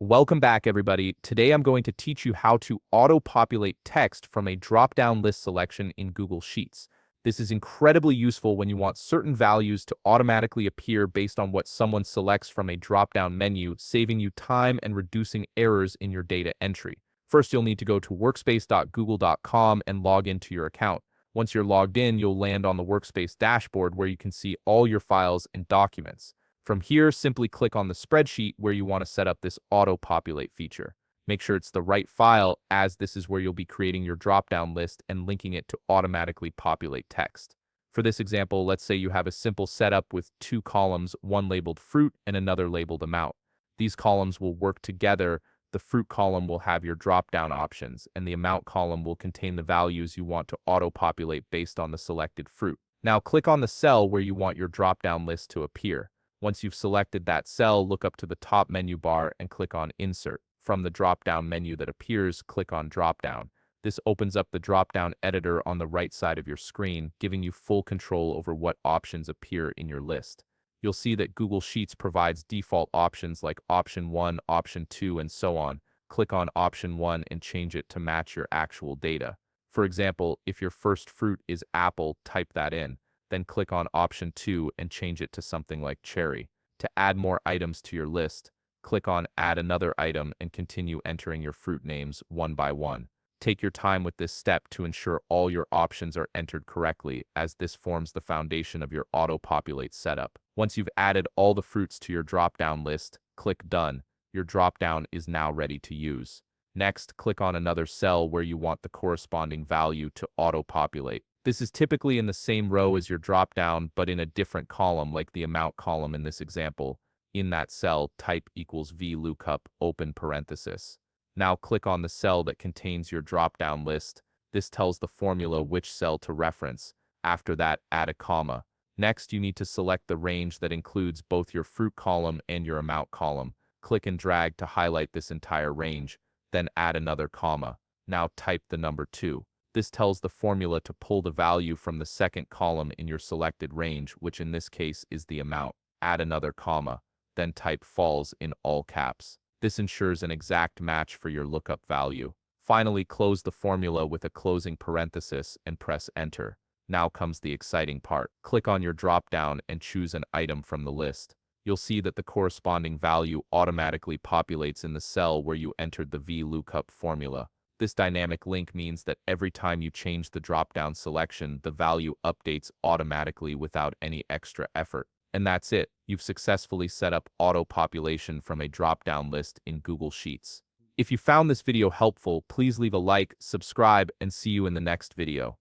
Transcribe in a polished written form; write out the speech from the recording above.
Welcome back, everybody. Today I'm going to teach you how to auto-populate text from a drop-down list selection in Google Sheets. This is incredibly useful when you want certain values to automatically appear based on what someone selects from a drop-down menu, saving you time and reducing errors in your data entry. First, you'll need to go to workspace.google.com and log into your account. Once you're logged in, you'll land on the Workspace dashboard where you can see all your files and documents. From here, simply click on the spreadsheet where you want to set up this auto-populate feature. Make sure it's the right file, as this is where you'll be creating your drop-down list and linking it to automatically populate text. For this example, let's say you have a simple setup with two columns, one labeled fruit and another labeled amount. These columns will work together. The fruit column will have your drop-down options, and the amount column will contain the values you want to auto-populate based on the selected fruit. Now click on the cell where you want your drop-down list to appear. Once you've selected that cell, look up to the top menu bar and click on Insert. From the drop-down menu that appears, click on Drop-down. This opens up the drop-down editor on the right side of your screen, giving you full control over what options appear in your list. You'll see that Google Sheets provides default options like Option 1, Option 2, and so on. Click on Option 1 and change it to match your actual data. For example, if your first fruit is apple, type that in. Then click on Option 2 and change it to something like cherry. To add more items to your list, click on Add another item and continue entering your fruit names one by one. Take your time with this step to ensure all your options are entered correctly, as this forms the foundation of your auto-populate setup. Once you've added all the fruits to your drop-down list, click Done. Your drop-down is now ready to use. Next, click on another cell where you want the corresponding value to auto-populate. This is typically in the same row as your drop-down, but in a different column, like the amount column in this example. In that cell, type equals VLOOKUP, open parenthesis. Now click on the cell that contains your drop-down list. This tells the formula which cell to reference. After that, add a comma. Next, you need to select the range that includes both your fruit column and your amount column. Click and drag to highlight this entire range, then add another comma. Now type the number 2. This tells the formula to pull the value from the second column in your selected range, which in this case is the amount. Add another comma, then type false in all caps. This ensures an exact match for your lookup value. Finally, close the formula with a closing parenthesis and press enter. Now comes the exciting part. Click on your drop-down and choose an item from the list. You'll see that the corresponding value automatically populates in the cell where you entered the VLOOKUP formula. This dynamic link means that every time you change the drop-down selection, the value updates automatically without any extra effort. And that's it. You've successfully set up auto-population from a drop-down list in Google Sheets. If you found this video helpful, please leave a like, subscribe, and see you in the next video.